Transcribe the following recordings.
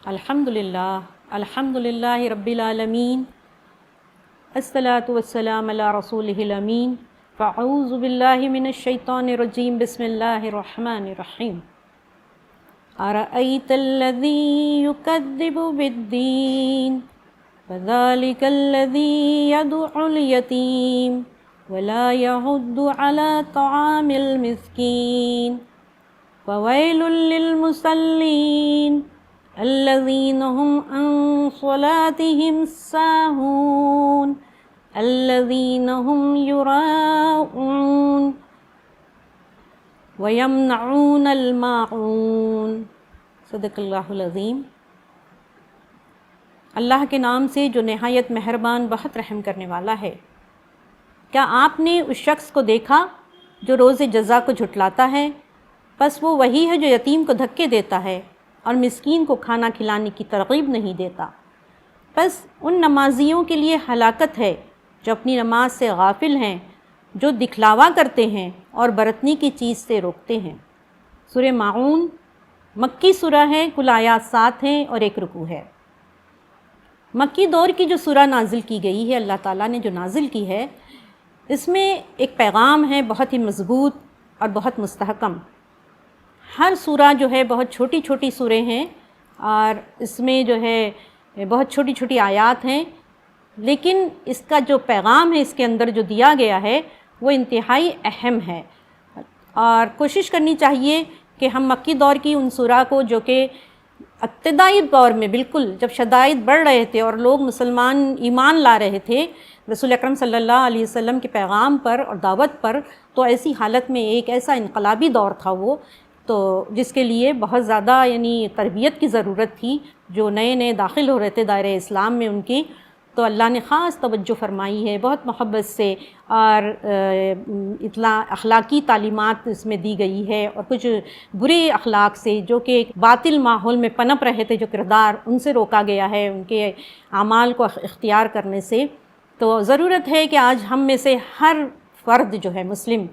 الحمدللہ رب العالمین، الصلاۃ والسلام علی رسولہ الامین، فاعوذ باللہ من الشیطان الرجیم، بسم اللہ الرحمن الرحیم۔ ارأیت الذی یکذب بالدین فذلک الذی یدعو الیتیم ولا یحض علی طعام المسکین فویل للمصلین الذین هم عن صلاتهم ساہون الذین هم یراؤون ویمنعون الماعون۔ صدق اللہ العظیم۔ اللہ کے نام سے جو نہایت مہربان بہت رحم کرنے والا ہے۔ کیا آپ نے اس شخص کو دیکھا جو روز جزا کو جھٹلاتا ہے؟ بس وہ وہی ہے جو یتیم کو دھکے دیتا ہے اور مسکین کو کھانا کھلانے کی ترغیب نہیں دیتا۔ بس ان نمازیوں کے لیے ہلاکت ہے جو اپنی نماز سے غافل ہیں، جو دکھلاوا کرتے ہیں اور برتنے کی چیز سے روکتے ہیں۔ سورہ ماعون مکی سورہ ہے، کل آیات 7 ہیں اور 1 رکوع ہے۔ مکی دور کی جو سورہ نازل کی گئی ہے، اللہ تعالیٰ نے جو نازل کی ہے، اس میں ایک پیغام ہے بہت ہی مضبوط اور بہت مستحکم۔ ہر سورہ جو ہے بہت چھوٹی چھوٹی سوریں ہیں اور اس میں جو ہے بہت چھوٹی چھوٹی آیات ہیں، لیکن اس کا جو پیغام ہے اس کے اندر جو دیا گیا ہے وہ انتہائی اہم ہے، اور کوشش کرنی چاہیے کہ ہم مکی دور کی ان سورہ کو جو کہ ابتدائی دور میں بالکل جب شدائد بڑھ رہے تھے اور لوگ مسلمان ایمان لا رہے تھے رسول اکرم صلی اللہ علیہ وسلم کے پیغام پر اور دعوت پر، تو ایسی حالت میں ایک ایسا انقلابی دور تھا وہ، تو جس کے لیے بہت زیادہ تربیت کی ضرورت تھی۔ جو نئے نئے داخل ہو رہے تھے دائرہ اسلام میں، ان کی تو اللہ نے خاص توجہ فرمائی ہے بہت محبت سے، اور اخلاقی تعلیمات اس میں دی گئی ہے، اور کچھ برے اخلاق سے جو کہ باطل ماحول میں پنپ رہے تھے جو کردار، ان سے روکا گیا ہے، ان کے اعمال کو اختیار کرنے سے۔ تو ضرورت ہے کہ آج ہم میں سے ہر فرد جو ہے مسلم،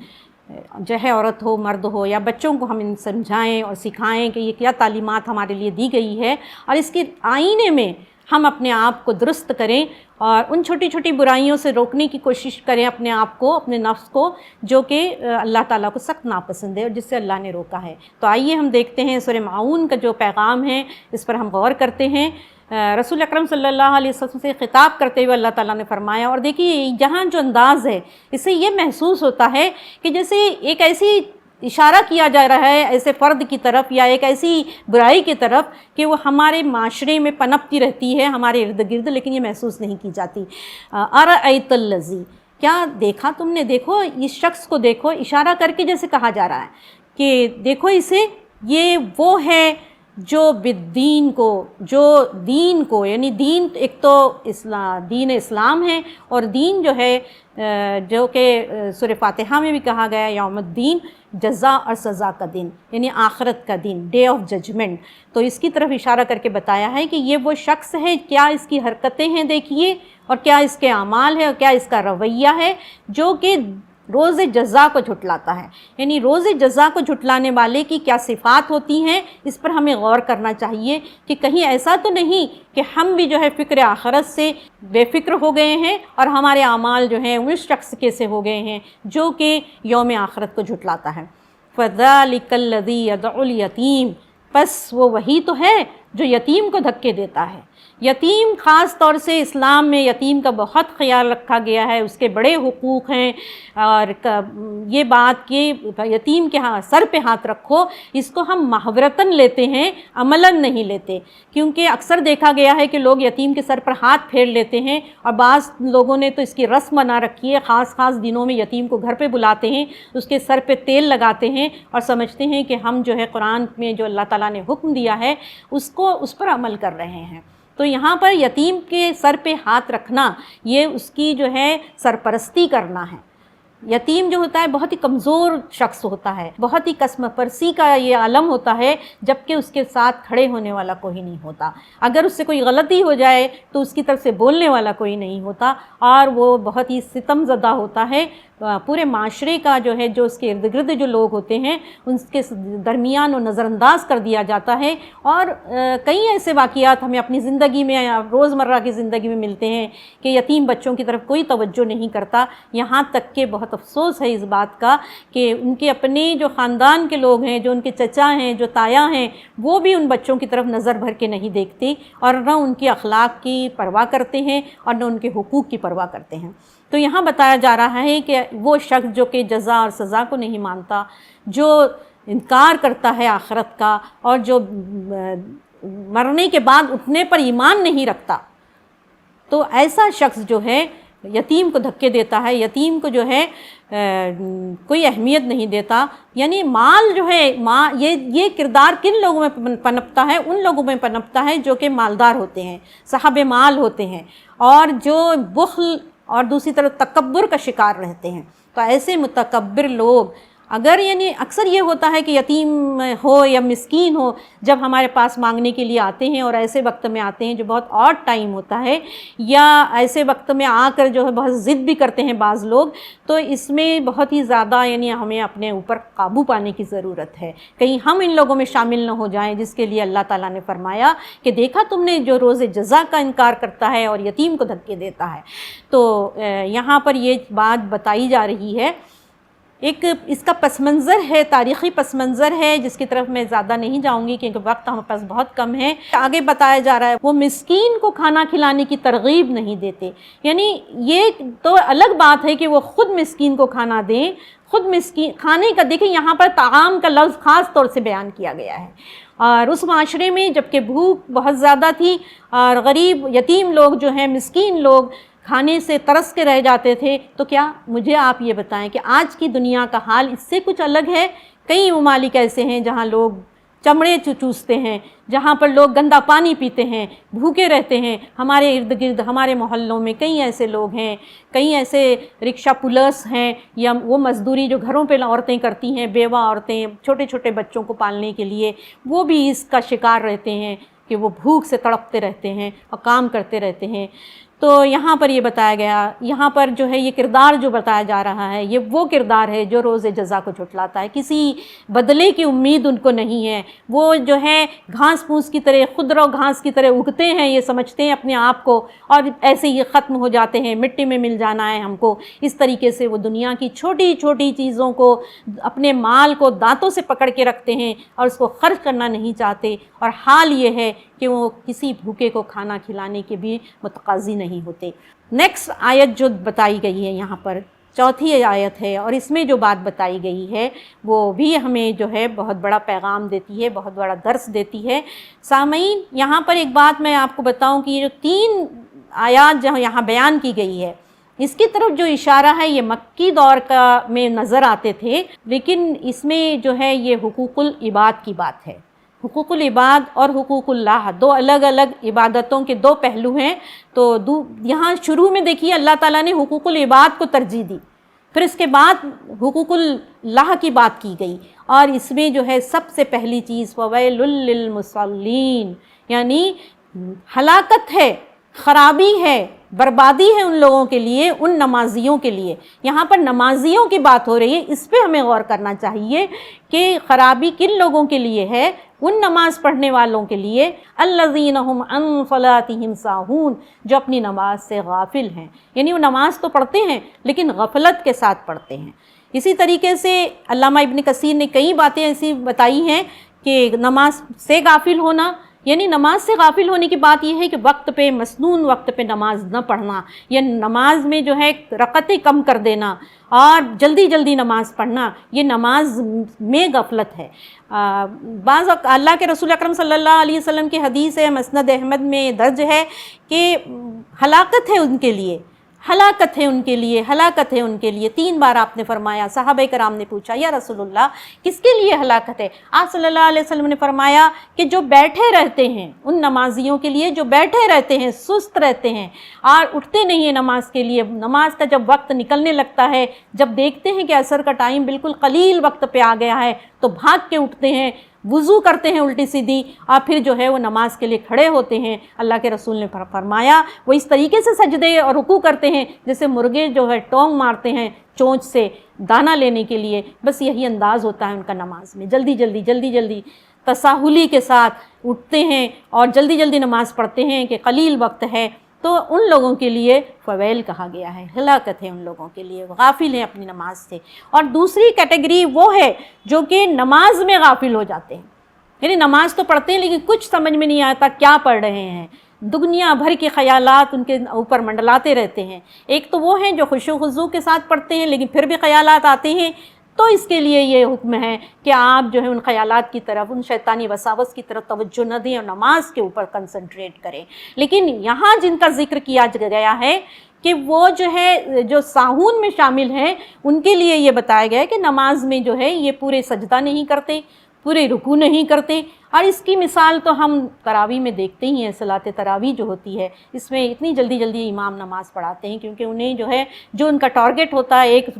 چاہے عورت ہو مرد ہو یا بچوں کو، ہم ان سمجھائیں اور سکھائیں کہ یہ کیا تعلیمات ہمارے لیے دی گئی ہے، اور اس کے آئینے میں ہم اپنے آپ کو درست کریں اور ان چھوٹی چھوٹی برائیوں سے روکنے کی کوشش کریں اپنے آپ کو، اپنے نفس کو، جو کہ اللہ تعالیٰ کو سخت ناپسند ہے اور جس سے اللہ نے روکا ہے۔ تو آئیے ہم دیکھتے ہیں سورہ ماعون کا جو پیغام ہے، اس پر ہم غور کرتے ہیں۔ رسول اکرم صلی اللہ علیہ وسلم سے خطاب کرتے ہوئے اللہ تعالیٰ نے فرمایا، اور دیکھیے جہاں جو انداز ہے اس سے یہ محسوس ہوتا ہے کہ جیسے ایک ایسی اشارہ کیا جا رہا ہے ایسے فرد کی طرف یا ایک ایسی برائی کی طرف کہ وہ ہمارے معاشرے میں پنپتی رہتی ہے ہمارے ارد گرد، لیکن یہ محسوس نہیں کی جاتی۔ ارأیت الذی، کیا دیکھا تم نے؟ دیکھو اس شخص کو، دیکھو، اشارہ کر کے جیسے کہا جا رہا ہے کہ دیکھو اسے، یہ وہ ہے جو بالدین کو، جو دین کو، یعنی دین ایک تو دین اسلام ہے، اور دین جو ہے جو کہ سورہ فاتحہ میں بھی کہا گیا ہے یوم الدین، جزا اور سزا کا دن، یعنی آخرت کا دن، ڈے آف ججمنٹ۔ تو اس کی طرف اشارہ کر کے بتایا ہے کہ یہ وہ شخص ہے، کیا اس کی حرکتیں ہیں دیکھیے، اور کیا اس کے اعمال ہے، اور کیا اس کا رویہ ہے، جو کہ روز جزا کو جھٹلاتا ہے۔ یعنی روز جزا کو جھٹلانے والے کی کیا صفات ہوتی ہیں، اس پر ہمیں غور کرنا چاہیے کہ کہیں ایسا تو نہیں کہ ہم بھی جو ہے فکر آخرت سے بے فکر ہو گئے ہیں اور ہمارے اعمال جو ہیں اس شخص کے سے ہو گئے ہیں جو کہ یوم آخرت کو جھٹلاتا ہے۔ فَذَلِكَ الَّذِي يَدْعُو الْيَتِيمَ، پس وہ وہی تو ہے جو یتیم کو دھکے دیتا ہے۔ یتیم خاص طور سے اسلام میں یتیم کا بہت خیال رکھا گیا ہے، اس کے بڑے حقوق ہیں، اور یہ بات کہ یتیم کے سر پہ ہاتھ رکھو، اس کو ہم محاورتاً لیتے ہیں، عملاً نہیں لیتے، کیونکہ اکثر دیکھا گیا ہے کہ لوگ یتیم کے سر پر ہاتھ پھیر لیتے ہیں، اور بعض لوگوں نے تو اس کی رسم بنا رکھی ہے، خاص دنوں میں یتیم کو گھر پہ بلاتے ہیں، اس کے سر پہ تیل لگاتے ہیں اور سمجھتے ہیں کہ ہم جو ہے قرآن میں جو اللہ تعالیٰ نے حکم دیا ہے اس پر عمل کر رہے ہیں۔ تو یہاں پر یتیم کے سر پہ ہاتھ رکھنا، یہ اس کی جو ہے سرپرستی کرنا ہے۔ یتیم جو ہوتا ہے بہت ہی کمزور شخص ہوتا ہے، بہت ہی قسم پرسی کا یہ عالم ہوتا ہے، جبکہ اس کے ساتھ کھڑے ہونے والا کوئی نہیں ہوتا۔ اگر اس سے کوئی غلطی ہو جائے تو اس کی طرف سے بولنے والا کوئی نہیں ہوتا، اور وہ بہت ہی ستم زدہ ہوتا ہے۔ پورے معاشرے کا جو ہے جو اس کے ارد گرد جو لوگ ہوتے ہیں ان کے درمیان وہ نظر انداز کر دیا جاتا ہے۔ اور کئی ایسے واقعات ہمیں اپنی زندگی میں یا روزمرہ کی زندگی میں ملتے ہیں کہ یتیم بچوں کی طرف کوئی توجہ نہیں کرتا، یہاں تک کہ بہت افسوس ہے اس بات کا کہ ان کے اپنے جو خاندان کے لوگ ہیں، جو ان کے چچا ہیں، جو تایا ہیں، وہ بھی ان بچوں کی طرف نظر بھر کے نہیں دیکھتے اور نہ ان کے اخلاق کی پرواہ کرتے ہیں اور نہ ان کے حقوق کی پرواہ کرتے ہیں۔ تو یہاں بتایا جا رہا ہے کہ وہ شخص جو کہ جزا اور سزا کو نہیں مانتا، جو انکار کرتا ہے آخرت کا، اور جو مرنے کے بعد اٹھنے پر ایمان نہیں رکھتا، تو ایسا شخص جو ہے یتیم کو دھکے دیتا ہے، یتیم کو جو ہے کوئی اہمیت نہیں دیتا۔ یعنی مال جو ہے یہ کردار کن لوگوں میں پنپتا ہے؟ ان لوگوں میں پنپتا ہے جو کہ مالدار ہوتے ہیں، صاحب مال ہوتے ہیں، اور جو بخل اور دوسری طرف تکبر کا شکار رہتے ہیں۔ تو ایسے متکبر لوگ اگر یعنی اکثر یہ ہوتا ہے کہ یتیم ہو یا مسکین ہو جب ہمارے پاس مانگنے کے لیے آتے ہیں، اور ایسے وقت میں آتے ہیں جو بہت آڈ ٹائم ہوتا ہے، یا ایسے وقت میں آ کر جو ہے بہت ضد بھی کرتے ہیں بعض لوگ، تو اس میں بہت ہی زیادہ یعنی ہمیں اپنے اوپر قابو پانے کی ضرورت ہے، کہیں ہم ان لوگوں میں شامل نہ ہو جائیں جس کے لیے اللہ تعالیٰ نے فرمایا کہ دیکھا تم نے جو روز جزا کا انکار کرتا ہے اور یتیم کو دھکے دیتا ہے۔ تو یہاں پر یہ بات بتائی جا رہی ہے، ایک اس کا پس منظر ہے، تاریخی پس منظر ہے جس کی طرف میں زیادہ نہیں جاؤں گی کیونکہ وقت ہمارے پاس بہت کم ہے۔ آگے بتایا جا رہا ہے وہ مسکین کو کھانا کھلانے کی ترغیب نہیں دیتے، یعنی یہ تو الگ بات ہے کہ وہ خود مسکین کو کھانا دیں، خود مسکین کھانے کا، دیکھیں یہاں پر طعام کا لفظ خاص طور سے بیان کیا گیا ہے، اور اس معاشرے میں جب کہ بھوک بہت زیادہ تھی اور غریب یتیم لوگ جو ہیں، مسکین لوگ کھانے سے ترس کے رہ جاتے تھے، تو کیا مجھے آپ یہ بتائیں کہ آج کی دنیا کا حال اس سے کچھ الگ ہے؟ کئی ممالک ایسے ہیں جہاں لوگ چمڑے چوستے ہیں، جہاں پر لوگ گندا پانی پیتے ہیں، بھوکے رہتے ہیں۔ ہمارے ارد گرد ہمارے محلوں میں کئی ایسے لوگ ہیں، کئی ایسے رکشہ پلرس ہیں، یا وہ مزدوری جو گھروں پہ عورتیں کرتی ہیں، بیوہ عورتیں چھوٹے چھوٹے بچوں کو پالنے کے لیے، وہ بھی اس کا شکار رہتے ہیں کہ وہ بھوک سے تڑپتے رہتے ہیں اور کام کرتے رہتے ہیں۔ تو یہاں پر یہ بتایا گیا، یہاں پر جو ہے یہ کردار جو بتایا جا رہا ہے، یہ وہ کردار ہے جو روز جزا کو جھٹلاتا ہے، کسی بدلے کی امید ان کو نہیں ہے۔ وہ جو ہے گھاس پھوس کی طرح، خضر و گھاس کی طرح اگتے ہیں، یہ سمجھتے ہیں اپنے آپ کو، اور ایسے ہی ختم ہو جاتے ہیں، مٹی میں مل جانا ہے ہم کو۔ اس طریقے سے وہ دنیا کی چھوٹی چھوٹی چیزوں کو، اپنے مال کو دانتوں سے پکڑ کے رکھتے ہیں اور اس کو خرچ کرنا نہیں چاہتے، اور حال یہ ہے کہ وہ کسی بھوکے کو کھانا کھلانے کے بھی متقاضی نہیں ہوتے۔ نیکسٹ آیت جو بتائی گئی ہے یہاں پر، چوتھی آیت ہے، اور اس میں جو بات بتائی گئی ہے وہ بھی ہمیں جو ہے بہت بڑا پیغام دیتی ہے، بہت بڑا درس دیتی ہے۔ سامعین، یہاں پر ایک بات میں آپ کو بتاؤں کہ یہ جو 3 آیات جہاں یہاں بیان کی گئی ہے، اس کی طرف جو اشارہ ہے یہ مکی دور کا میں نظر آتے تھے، لیکن اس میں جو ہے یہ حقوق العباد کی بات ہے۔ حقوق العباد اور حقوق اللہ دو الگ الگ عبادتوں کے 2 پہلو ہیں۔ تو یہاں شروع میں دیکھیے اللہ تعالیٰ نے حقوق العباد کو ترجیح دی، پھر اس کے بعد حقوق اللہ کی بات کی گئی، اور اس میں جو ہے سب سے پہلی چیز فویل للمصلین، یعنی ہلاکت ہے، خرابی ہے، بربادی ہے ان لوگوں کے لیے، ان نمازیوں کے لیے۔ یہاں پر نمازیوں کی بات ہو رہی ہے، اس پہ ہمیں غور کرنا چاہیے کہ خرابی کن لوگوں کے لیے ہے؟ ان نماز پڑھنے والوں کے لیے، الذین هم عن صلاتهم ساہون، جو اپنی نماز سے غافل ہیں، یعنی وہ نماز تو پڑھتے ہیں لیکن غفلت کے ساتھ پڑھتے ہیں۔ اسی طریقے سے علامہ ابن کثیر نے کئی باتیں ایسی بتائی ہیں کہ نماز سے غافل ہونا، یعنی نماز سے غافل ہونے کی بات یہ ہے کہ وقت پہ، مسنون وقت پہ نماز نہ پڑھنا، یا نماز میں جو ہے رکعتیں کم کر دینا اور جلدی جلدی نماز پڑھنا، یہ نماز میں غفلت ہے۔ بعض اللہ کے رسول اکرم صلی اللہ علیہ وسلم کی حدیث ہے، مسند احمد میں درج ہے کہ ہلاکت ہے ان کے لیے، ہلاکت ہے ان کے لیے، ہلاکت ہے ان کے لیے۔ 3 بار آپ نے فرمایا۔ صحابہ کرام نے پوچھا یا رسول اللہ کس کے لیے ہلاکت ہے؟ آپ صلی اللہ علیہ وسلم نے فرمایا کہ جو بیٹھے رہتے ہیں، ان نمازیوں کے لیے جو بیٹھے رہتے ہیں، سست رہتے ہیں اور اٹھتے نہیں ہیں نماز کے لیے۔ نماز کا جب وقت نکلنے لگتا ہے، جب دیکھتے ہیں کہ عصر کا ٹائم بالکل قلیل وقت پہ آ گیا ہے، تو بھاگ کے اٹھتے ہیں، وضو کرتے ہیں الٹی سیدھی اور پھر جو ہے وہ نماز کے لیے کھڑے ہوتے ہیں، اللہ کے رسول نے فرمایا وہ اس طریقے سے سجدے اور رکوع کرتے ہیں جیسے مرغے جو ہے ٹونگ مارتے ہیں چونچ سے دانہ لینے کے لیے، بس یہی انداز ہوتا ہے ان کا نماز میں، جلدی جلدی تساہلی کے ساتھ اٹھتے ہیں اور جلدی جلدی نماز پڑھتے ہیں کہ قلیل وقت ہے، تو ان لوگوں کے لیے فویل کہا گیا ہے، ہلاکت ہے ان لوگوں کے لیے، غافل ہیں اپنی نماز سے۔ اور دوسری کیٹیگری وہ ہے جو کہ نماز میں غافل ہو جاتے ہیں، یعنی نماز تو پڑھتے ہیں لیکن کچھ سمجھ میں نہیں آتا کیا پڑھ رہے ہیں، دنیا بھر کے خیالات ان کے اوپر منڈلاتے رہتے ہیں۔ ایک تو وہ ہیں جو خشوع و خضوع کے ساتھ پڑھتے ہیں لیکن پھر بھی خیالات آتے ہیں، تو اس کے لیے یہ حکم ہے کہ آپ جو ہے ان خیالات کی طرف، ان شیطانی وساوس کی طرف توجہ نہ دیں اور نماز کے اوپر کنسنٹریٹ کریں۔ لیکن یہاں جن کا ذکر کیا گیا ہے کہ وہ جو ہے جو ساہون میں شامل ہیں، ان کے لیے یہ بتایا گیا ہے کہ نماز میں جو ہے یہ پورے سجدہ نہیں کرتے، پورے رکوع نہیں کرتے، اور اس کی مثال تو ہم تراویح میں دیکھتے ہی ہیں۔ صلاۃ تراویح جو ہوتی ہے اس میں اتنی جلدی جلدی امام نماز پڑھاتے ہیں کیونکہ انہیں جو ہے جو ان کا ٹارگٹ ہوتا ہے، ایک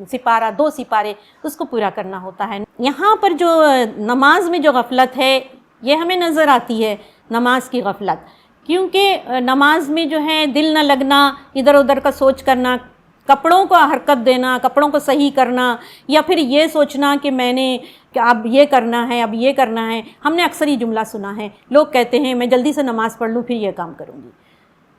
سپارہ 2 سپارے، اس کو پورا کرنا ہوتا ہے۔ یہاں پر جو نماز میں جو غفلت ہے یہ ہمیں نظر آتی ہے، نماز کی غفلت، کیونکہ نماز میں جو ہے دل نہ لگنا، ادھر ادھر کا سوچ کرنا، کپڑوں کو حرکت دینا، کپڑوں کو صحیح کرنا، یا پھر یہ سوچنا کہ میں نے کہ اب یہ کرنا ہے، اب یہ کرنا ہے۔ ہم نے اکثر یہ جملہ سنا ہے، لوگ کہتے ہیں میں جلدی سے نماز پڑھ لوں پھر یہ کام کروں گی۔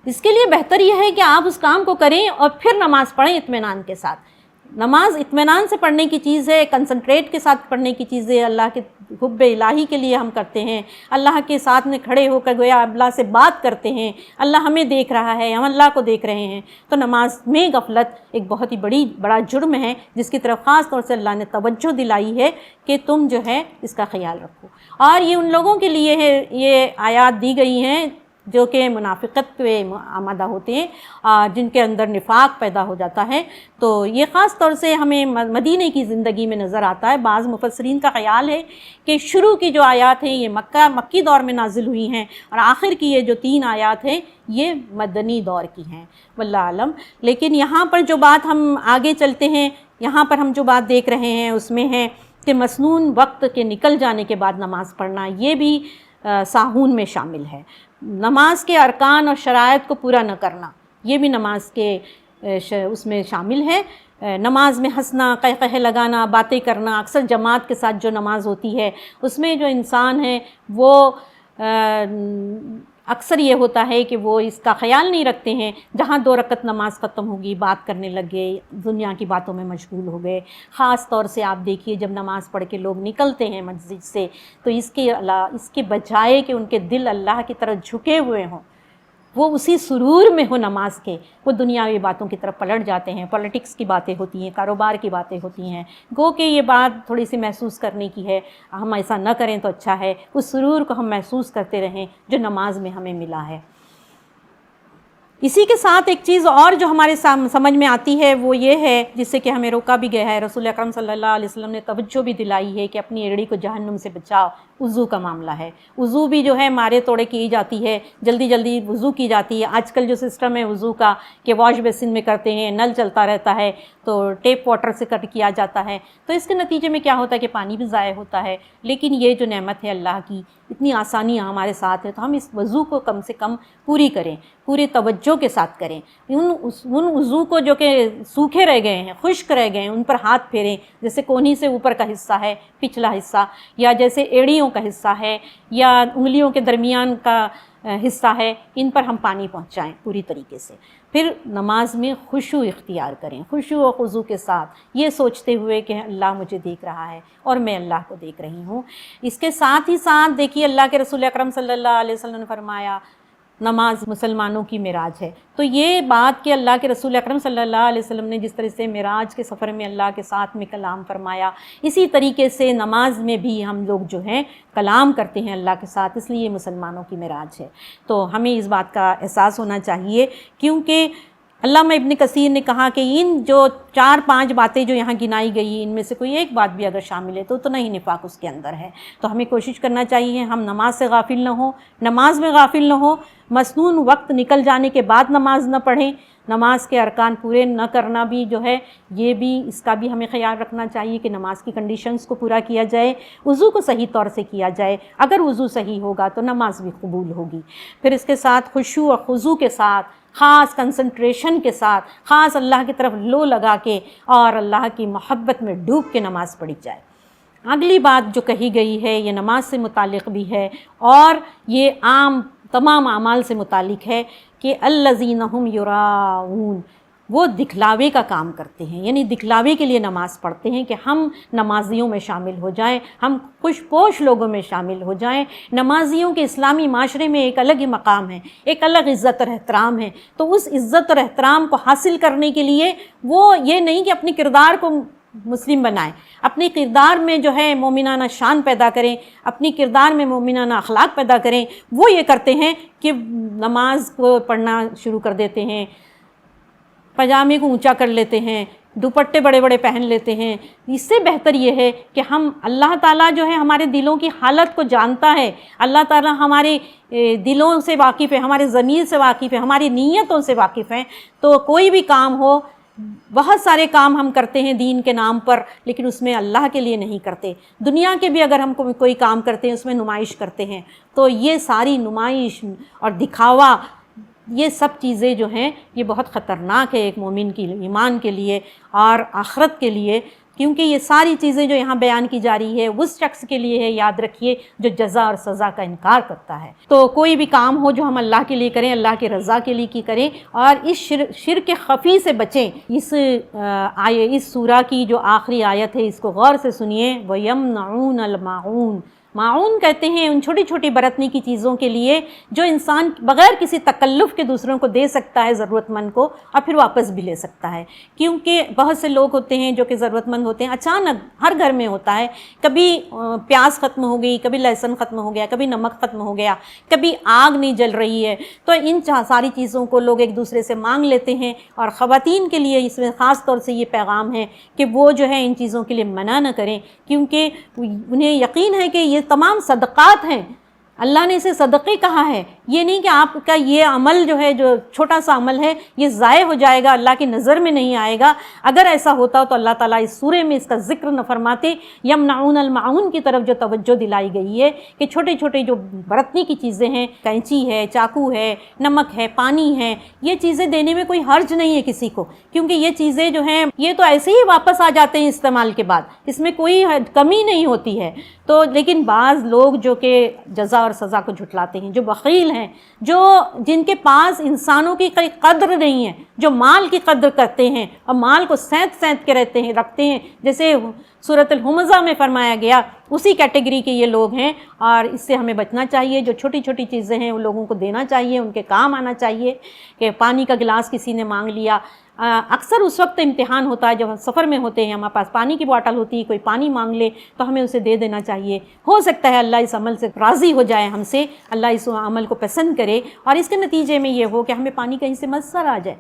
اس کے لیے بہتر یہ ہے کہ آپ اس کام کو کریں اور پھر نماز پڑھیں اطمینان کے ساتھ۔ نماز اطمینان سے پڑھنے کی چیز ہے، کنسنٹریٹ کے ساتھ پڑھنے کی چیز ہے، اللہ کے حب الہی کے لیے ہم کرتے ہیں، اللہ کے ساتھ میں کھڑے ہو کر گویا اللہ سے بات کرتے ہیں، اللہ ہمیں دیکھ رہا ہے، ہم اللہ کو دیکھ رہے ہیں۔ تو نماز میں غفلت ایک بہت ہی بڑا جرم ہے جس کی طرف خاص طور سے اللہ نے توجہ دلائی ہے کہ تم جو ہے اس کا خیال رکھو۔ اور یہ ان لوگوں کے لیے ہے، یہ آیات دی گئی ہیں جو کہ منافقت پہ آمادہ ہوتے ہیں، جن کے اندر نفاق پیدا ہو جاتا ہے۔ تو یہ خاص طور سے ہمیں مدینے کی زندگی میں نظر آتا ہے۔ بعض مفسرین کا خیال ہے کہ شروع کی جو آیات ہیں یہ مکی دور میں نازل ہوئی ہیں، اور آخر کی یہ جو 3 آیات ہیں یہ مدنی دور کی ہیں، واللہ عالم۔ لیکن یہاں پر جو بات ہم آگے چلتے ہیں، یہاں پر ہم جو بات دیکھ رہے ہیں اس میں ہے کہ مسنون وقت کے نکل جانے کے بعد نماز پڑھنا، یہ بھی ساہون میں شامل ہے۔ نماز کے ارکان اور شرائط کو پورا نہ کرنا یہ بھی نماز کے اس میں شامل ہے۔ نماز میں ہنسنا، قہقہے لگانا، باتیں کرنا، اکثر جماعت کے ساتھ جو نماز ہوتی ہے اس میں جو انسان ہے وہ اکثر یہ ہوتا ہے کہ وہ اس کا خیال نہیں رکھتے ہیں، جہاں 2 رکعت نماز ختم ہوگی بات کرنے لگ گئے، دنیا کی باتوں میں مشغول ہو گئے۔ خاص طور سے آپ دیکھیے جب نماز پڑھ کے لوگ نکلتے ہیں مسجد سے تو اس کے بجائے کہ ان کے دل اللہ کی طرف جھکے ہوئے ہوں، وہ اسی سرور میں ہو نماز کے، وہ دنیاوی باتوں کی طرف پلٹ جاتے ہیں، پولیٹکس کی باتیں ہوتی ہیں، کاروبار کی باتیں ہوتی ہیں، گو کہ یہ بات تھوڑی سی محسوس کرنے کی ہے، ہم ایسا نہ کریں تو اچھا ہے، اس سرور کو ہم محسوس کرتے رہیں جو نماز میں ہمیں ملا ہے۔ اسی کے ساتھ ایک چیز اور جو ہمارے سمجھ میں آتی ہے وہ یہ ہے، جس سے کہ ہمیں روکا بھی گیا ہے، رسول اکرم صلی اللہ علیہ وسلم نے توجہ بھی دلائی ہے کہ اپنی ایڑی کو جہنم سے بچاؤ۔ وضو کا معاملہ ہے، وضو بھی جو ہے مارے توڑے کی جاتی ہے، جلدی جلدی وضو کی جاتی ہے۔ آج کل جو سسٹم ہے وضو کا کہ واش بیسن میں کرتے ہیں، نل چلتا رہتا ہے تو ٹیپ واٹر سے کیا جاتا ہے، تو اس کے نتیجے میں کیا ہوتا ہے کہ پانی بھی ضائع ہوتا ہے۔ لیکن یہ جو نعمت ہے اللہ کی، اتنی آسانیاں ہمارے ساتھ ہے، تو ہم اس وضو کو کم سے کم پوری کریں، پورے توجہ کے ساتھ کریں۔ ان وضو کو جو کہ سوکھے رہ گئے ہیں، خشک رہ گئے ہیں، ان پر ہاتھ پھیریں، جیسے کونی سے اوپر کا حصہ ہے، پچھلا حصہ، یا جیسے ایڑیوں کا حصہ ہے، یا انگلیوں کے درمیان کا حصہ ہے، ان پر ہم پانی پہنچائیں پوری طریقے سے۔ پھر نماز میں خشوع اختیار کریں، خشوع و خضوع کے ساتھ، یہ سوچتے ہوئے کہ اللہ مجھے دیکھ رہا ہے اور میں اللہ کو دیکھ رہی ہوں۔ اس کے ساتھ ہی ساتھ دیکھیے اللہ کے رسول اکرم صلی اللہ علیہ وسلم نے فرمایا نماز مسلمانوں کی معراج ہے۔ تو یہ بات کہ اللہ کے رسول اکرم صلی اللہ علیہ وسلم نے جس طرح سے معراج کے سفر میں اللہ کے ساتھ میں کلام فرمایا، اسی طریقے سے نماز میں بھی ہم لوگ جو ہیں کلام کرتے ہیں اللہ کے ساتھ، اس لیے مسلمانوں کی معراج ہے۔ تو ہمیں اس بات کا احساس ہونا چاہیے، کیونکہ علامہ ابن کثیر نے کہا کہ ان جو 4-5 باتیں جو یہاں گنائی گئی ان میں سے کوئی ایک بات بھی اگر شامل ہے تو اتنا ہی نفاق اس کے اندر ہے۔ تو ہمیں کوشش کرنا چاہیے ہم نماز سے غافل نہ ہوں، نماز میں غافل نہ ہوں، مسنون وقت نکل جانے کے بعد نماز نہ پڑھیں، نماز کے ارکان پورے نہ کرنا بھی جو ہے یہ بھی اس کا بھی ہمیں خیال رکھنا چاہیے کہ نماز کی کنڈیشنز کو پورا کیا جائے، وضو کو صحیح طور سے کیا جائے، اگر وضو صحیح ہوگا تو نماز بھی قبول ہوگی۔ پھر اس کے ساتھ خشوع اور خضوع کے ساتھ، خاص کنسنٹریشن کے ساتھ، خاص اللہ کی طرف لو لگا کے اور اللہ کی محبت میں ڈوب کے نماز پڑھی جائے۔ اگلی بات جو کہی گئی ہے یہ نماز سے متعلق بھی ہے اور یہ عام تمام اعمال سے متعلق ہے کہ الذین ھم یراؤون، وہ دکھلاوے کا کام کرتے ہیں، یعنی دکھلاوے کے لیے نماز پڑھتے ہیں کہ ہم نمازیوں میں شامل ہو جائیں، ہم خوش پوش لوگوں میں شامل ہو جائیں۔ نمازیوں کے اسلامی معاشرے میں ایک الگ ہی مقام ہے، ایک الگ عزت اور احترام ہے، تو اس عزت اور احترام کو حاصل کرنے کے لیے وہ یہ نہیں کہ اپنے کردار کو مسلم بنائیں، اپنے کردار میں جو ہے مومنانہ شان پیدا کریں، اپنی کردار میں مومنانہ اخلاق پیدا کریں، وہ یہ کرتے ہیں کہ نماز کو پڑھنا شروع کر دیتے ہیں، پاجامے کو اونچا کر لیتے ہیں، دوپٹے بڑے بڑے پہن لیتے ہیں۔ اس سے بہتر یہ ہے کہ ہم اللہ تعالیٰ جو ہے ہمارے دلوں کی حالت کو جانتا ہے، اللہ تعالیٰ ہمارے دلوں سے واقف ہے، ہمارے ضمیر سے واقف ہے، ہماری نیتوں سے واقف ہیں، تو کوئی بھی کام ہو، بہت سارے کام ہم کرتے ہیں دین کے نام پر لیکن اس میں اللہ کے لیے نہیں کرتے، دنیا کے بھی اگر ہم کوئی کام کرتے ہیں اس میں نمائش کرتے ہیں، تو یہ ساری نمائش اور دکھاوا یہ سب چیزیں جو ہیں یہ بہت خطرناک ہے ایک مومن کی ایمان کے لیے اور آخرت کے لیے، کیونکہ یہ ساری چیزیں جو یہاں بیان کی جا رہی ہے اس شخص کے لیے ہے، یاد رکھیے، جو جزا اور سزا کا انکار کرتا ہے۔ تو کوئی بھی کام ہو جو ہم اللہ کے لیے کریں، اللہ کی رضا کے لیے کی کریں اور اس شرک خفی سے بچیں۔ اس سورہ کی جو آخری آیت ہے اس کو غور سے سنیے، وَيَمْنَعُونَ الْمَاعُونَ، معاون کہتے ہیں ان چھوٹی چھوٹی برتنے کی چیزوں کے لیے جو انسان بغیر کسی تکلف کے دوسروں کو دے سکتا ہے ضرورت مند کو، اور پھر واپس بھی لے سکتا ہے، کیونکہ بہت سے لوگ ہوتے ہیں جو کہ ضرورت مند ہوتے ہیں، اچانک ہر گھر میں ہوتا ہے، کبھی پیاز ختم ہو گئی، کبھی لہسن ختم ہو گیا، کبھی نمک ختم ہو گیا، کبھی آگ نہیں جل رہی ہے، تو ان ساری چیزوں کو لوگ ایک دوسرے سے مانگ لیتے ہیں، اور خواتین کے لیے اس میں خاص طور سے یہ پیغام ہے کہ وہ جو ہے ان چیزوں کے لیے منع نہ کریں، کیونکہ انہیں یقین ہے کہ یہ تمام صدقات ہیں، اللہ نے اسے صدقے کہا ہے، یہ نہیں کہ آپ کا یہ عمل جو ہے جو چھوٹا سا عمل ہے یہ ضائع ہو جائے گا، اللہ کی نظر میں نہیں آئے گا۔ اگر ایسا ہوتا تو اللہ تعالیٰ اس سورے میں اس کا ذکر نہ فرماتے۔ یمنعون المعون کی طرف جو توجہ دلائی گئی ہے کہ چھوٹے چھوٹے جو برتنے کی چیزیں ہیں، کینچی ہے، چاقو ہے، نمک ہے، پانی ہے، یہ چیزیں دینے میں کوئی حرج نہیں ہے کسی کو، کیونکہ یہ چیزیں جو ہیں یہ تو ایسے ہی واپس آ جاتے ہیں استعمال کے بعد، اس میں کوئی کمی نہیں ہوتی ہے۔ تو لیکن بعض لوگ جو کہ جزا اور سزا کو جھٹلاتے ہیں، جو بخیل ہیں، جن کے پاس انسانوں کی کوئی قدر نہیں ہے، جو مال کی قدر کرتے ہیں اور مال کو سینت کے رکھتے ہیں، جیسے سورۃ الہمزہ میں فرمایا گیا، اسی کیٹیگری کے یہ لوگ ہیں، اور اس سے ہمیں بچنا چاہیے۔ جو چھوٹی چھوٹی چیزیں ہیں ان لوگوں کو دینا چاہیے، ان کے کام آنا چاہیے، کہ پانی کا گلاس کسی نے مانگ لیا، اکثر اس وقت امتحان ہوتا ہے جب ہم سفر میں ہوتے ہیں، ہمارے پاس پانی کی بوٹل ہوتی ہے، کوئی پانی مانگ لے تو ہمیں اسے دے دینا چاہیے، ہو سکتا ہے اللہ اس عمل سے راضی ہو جائے ہم سے، اللہ اس عمل کو پسند کرے، اور اس کے نتیجے میں یہ ہو کہ ہمیں پانی کہیں سے میسر آ جائے۔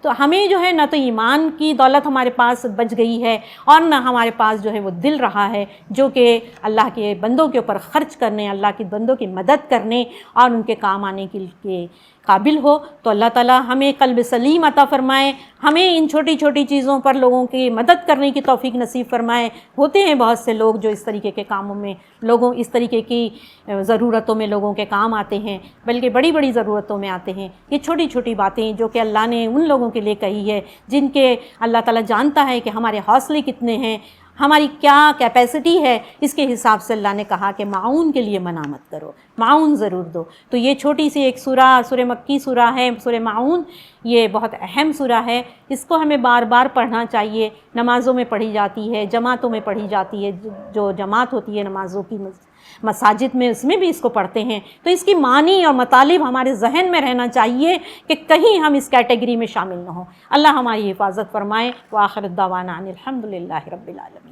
تو ہمیں جو ہے نہ تو ایمان کی دولت ہمارے پاس بچ گئی ہے اور نہ ہمارے پاس جو ہے وہ دل رہا ہے جو کہ اللہ کے بندوں کے اوپر خرچ کرنے، اللہ کے بندوں کی مدد کرنے اور ان کے کام آنے کے قابل ہو۔ تو اللہ تعالیٰ ہمیں قلب سلیم عطا فرمائے، ہمیں ان چھوٹی چھوٹی چیزوں پر لوگوں کی مدد کرنے کی توفیق نصیب فرمائے۔ ہوتے ہیں بہت سے لوگ جو اس طریقے کے کاموں میں اس طریقے کی ضرورتوں میں لوگوں کے کام آتے ہیں، بلکہ بڑی بڑی ضرورتوں میں آتے ہیں۔ یہ چھوٹی چھوٹی باتیں جو کہ اللہ نے ان لوگوں کے لیے کہی ہے جن کے اللہ تعالیٰ جانتا ہے کہ ہمارے حوصلے کتنے ہیں، ہماری کیا کیپیسٹی ہے، اس کے حساب سے اللہ نے کہا کہ معاون کے لیے منع مت کرو، معاون ضرور دو۔ تو یہ چھوٹی سی ایک سورہ مکی سورہ ہے، سورہ معاون، یہ بہت اہم سورہ ہے، اس کو ہمیں بار بار پڑھنا چاہیے۔ نمازوں میں پڑھی جاتی ہے، جماعتوں میں پڑھی جاتی ہے، جو جماعت ہوتی ہے نمازوں کی مساجد میں، اس میں بھی اس کو پڑھتے ہیں۔ تو اس کی معنی اور مطالب ہمارے ذہن میں رہنا چاہیے کہ کہیں ہم اس کیٹیگری میں شامل نہ ہوں۔ اللہ ہماری حفاظت فرمائے۔ وآخر الدعوانا ان الحمد للہ رب العالمین۔